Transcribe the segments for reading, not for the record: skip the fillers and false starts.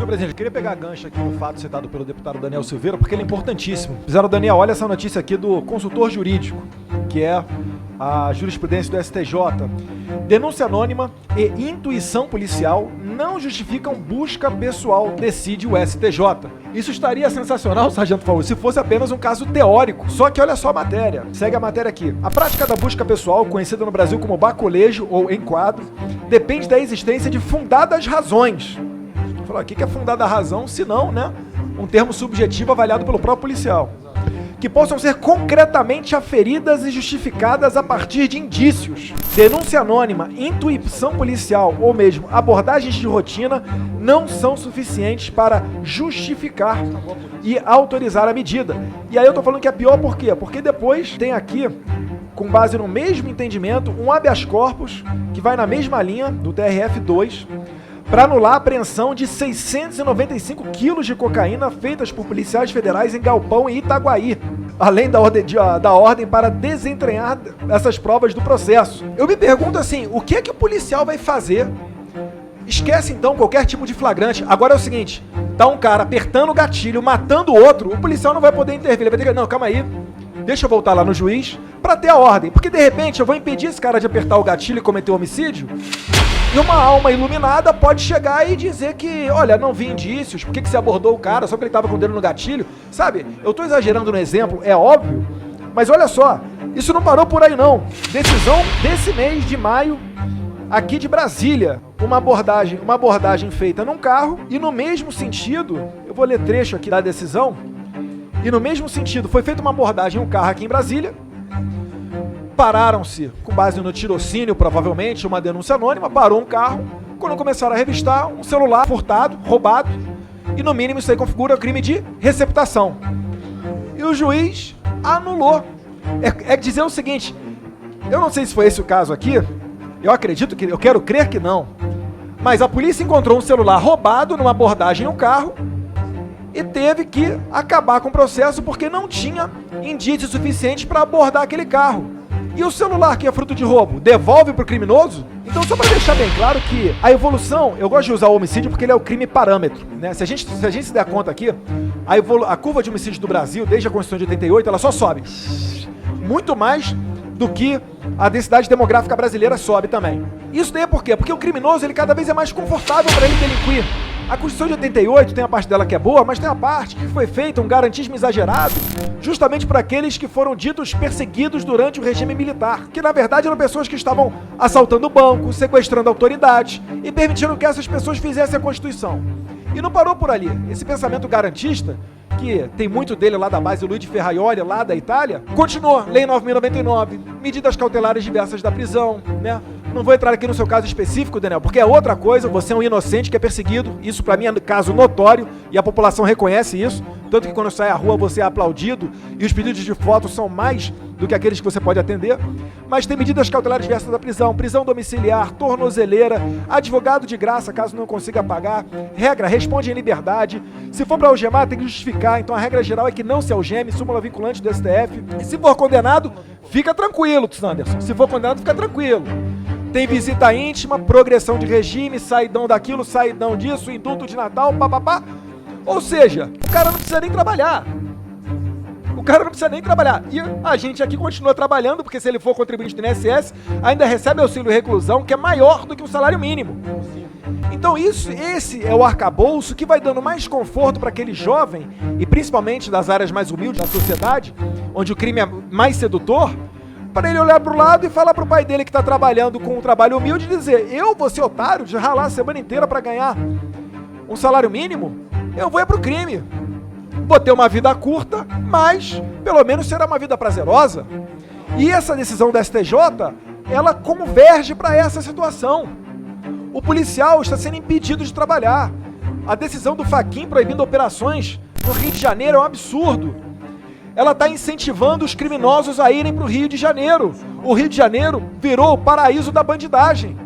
Senhor presidente, eu queria pegar gancho aqui no fato citado pelo deputado Daniel Silveira, porque ele é importantíssimo. Fizeram, Daniel, olha essa notícia aqui do consultor jurídico, que é a jurisprudência do STJ. Denúncia anônima e intuição policial não justificam busca pessoal, decide o STJ. Isso estaria sensacional, Sargento Faúl, se fosse apenas um caso teórico. Só que olha só a matéria, segue a matéria aqui. A prática da busca pessoal, conhecida no Brasil como baculejo ou enquadro, depende da existência de fundadas razões. Vou falar, o que é fundada a razão, se não, né, um termo subjetivo avaliado pelo próprio policial. Que possam ser concretamente aferidas e justificadas a partir de indícios. Denúncia anônima, intuição policial ou mesmo abordagens de rotina não são suficientes para justificar e autorizar a medida. E aí eu tô falando que é pior por quê? Porque depois tem aqui, com base no mesmo entendimento, um habeas corpus que vai na mesma linha do TRF2, para anular a apreensão de 695 quilos de cocaína feitas por policiais federais em Galpão e Itaguaí, além da ordem para desentranhar essas provas do processo. Eu me pergunto assim, o que é que o policial vai fazer? Esquece então qualquer tipo de flagrante. Agora é o seguinte, tá um cara apertando o gatilho, matando o outro, o policial não vai poder intervir, ele vai ter que, não, calma aí, deixa eu voltar lá no juiz para ter a ordem, porque de repente eu vou impedir esse cara de apertar o gatilho e cometer o homicídio. E uma alma iluminada pode chegar e dizer que, olha, não vi indícios, por que você abordou o cara só porque ele estava com o dedo no gatilho? Sabe, eu estou exagerando no exemplo, é óbvio, mas olha só, isso não parou por aí não. Decisão desse mês de maio, aqui de Brasília, uma abordagem feita num carro e no mesmo sentido, eu vou ler trecho aqui da decisão, e no mesmo sentido, foi feita uma abordagem em um carro aqui em Brasília, pararam-se, com base no tirocínio, provavelmente, uma denúncia anônima, parou um carro, quando começaram a revistar, um celular furtado, roubado, e no mínimo isso aí configura o crime de receptação. E o juiz anulou. É dizer o seguinte, eu não sei se foi esse o caso aqui, eu quero crer que não, mas a polícia encontrou um celular roubado numa abordagem no carro, e teve que acabar com o processo porque não tinha indícios suficientes para abordar aquele carro. E o celular, que é fruto de roubo, devolve para o criminoso? Então, só para deixar bem claro que a evolução, eu gosto de usar o homicídio porque ele é o crime parâmetro, né? Se a gente se der conta aqui, a curva de homicídios do Brasil, desde a Constituição de 88, ela só sobe. Muito mais do que a densidade demográfica brasileira sobe também. Isso daí é por quê? Porque o criminoso, ele cada vez é mais confortável para ele delinquir. A Constituição de 88 tem a parte dela que é boa, mas tem a parte que foi feita um garantismo exagerado justamente para aqueles que foram ditos perseguidos durante o regime militar, que na verdade eram pessoas que estavam assaltando o banco, sequestrando autoridades e permitindo que essas pessoas fizessem a Constituição. E não parou por ali. Esse pensamento garantista, que tem muito dele lá da base Luigi Ferraioli, lá da Itália, continuou. Lei 9.099, medidas cautelares diversas da prisão, né? Não vou entrar aqui no seu caso específico, Daniel, porque é outra coisa, você é um inocente que é perseguido, isso pra mim é um caso notório, e a população reconhece isso, tanto que quando sai à rua você é aplaudido, e os pedidos de fotos são mais do que aqueles que você pode atender, mas tem medidas cautelares diversas da prisão, prisão domiciliar, tornozeleira, advogado de graça caso não consiga pagar, regra, responde em liberdade, se for pra algemar tem que justificar, então a regra geral é que não se algeme, súmula vinculante do STF, e se for condenado, fica tranquilo, Sanderson, se for condenado fica tranquilo. Tem visita íntima, progressão de regime, saidão daquilo, saidão disso, indulto de Natal, papapá. Ou seja, o cara não precisa nem trabalhar. E a gente aqui continua trabalhando, porque se ele for contribuinte do INSS, ainda recebe auxílio reclusão, que é maior do que o salário mínimo. Então esse é o arcabouço que vai dando mais conforto para aquele jovem, e principalmente das áreas mais humildes da sociedade, onde o crime é mais sedutor, para ele olhar para o lado e falar para o pai dele que está trabalhando com um trabalho humilde e dizer, eu vou ser otário de ralar a semana inteira para ganhar um salário mínimo? Eu vou para o crime. Vou ter uma vida curta, mas pelo menos será uma vida prazerosa. E essa decisão da STJ, ela converge para essa situação. O policial está sendo impedido de trabalhar. A decisão do Fachin proibindo operações no Rio de Janeiro é um absurdo. Ela está incentivando os criminosos a irem para o Rio de Janeiro. O Rio de Janeiro virou o paraíso da bandidagem.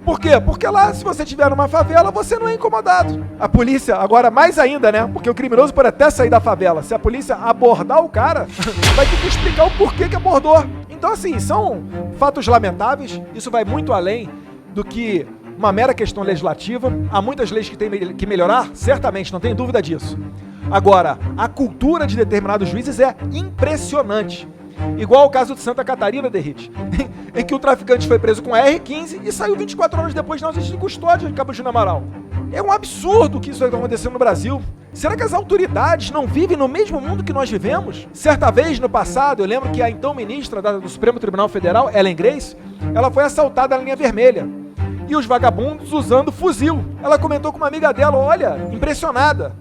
Por quê? Porque lá, se você estiver numa favela, você não é incomodado. A polícia, agora mais ainda, né? Porque o criminoso pode até sair da favela. Se a polícia abordar o cara, vai ter que explicar o porquê que abordou. Então, assim, são fatos lamentáveis. Isso vai muito além do que uma mera questão legislativa. Há muitas leis que tem que melhorar, certamente, não tem dúvida disso. Agora, a cultura de determinados juízes é impressionante. Igual o caso de Santa Catarina, Derrite, em que o traficante foi preso com a R15 e saiu 24 horas depois na audiência de custódia de Cabo Júnior Amaral. É um absurdo que isso está acontecendo no Brasil. Será que as autoridades não vivem no mesmo mundo que nós vivemos? Certa vez, no passado, eu lembro que a então ministra do Supremo Tribunal Federal, Ellen Grace, ela foi assaltada na linha vermelha. E os vagabundos usando fuzil. Ela comentou com uma amiga dela, olha, impressionada.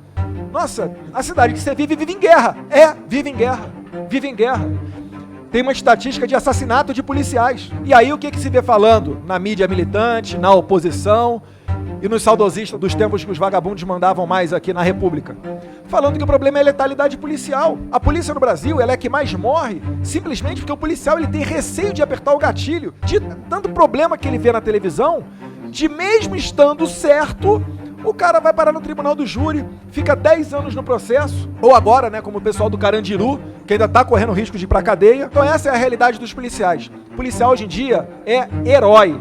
Nossa, a cidade que você vive em guerra. Vive em guerra. Vive em guerra. Tem uma estatística de assassinato de policiais. E aí o que se vê falando? Na mídia militante, na oposição e nos saudosistas dos tempos que os vagabundos mandavam mais aqui na República. Falando que o problema é a letalidade policial. A polícia no Brasil, ela é a que mais morre, simplesmente porque o policial ele tem receio de apertar o gatilho, de tanto problema que ele vê na televisão, de mesmo estando certo, o cara vai parar no tribunal do júri, fica 10 anos no processo, ou agora, né, como o pessoal do Carandiru, que ainda tá correndo risco de ir pra cadeia. Então essa é a realidade dos policiais. O policial hoje em dia é herói.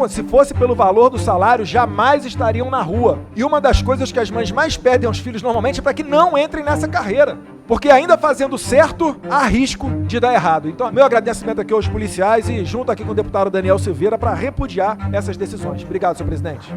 Se fosse pelo valor do salário, jamais estariam na rua. E uma das coisas que as mães mais pedem aos filhos normalmente é para que não entrem nessa carreira. Porque ainda fazendo certo, há risco de dar errado. Então, meu agradecimento aqui aos policiais e junto aqui com o deputado Daniel Silveira para repudiar essas decisões. Obrigado, senhor presidente.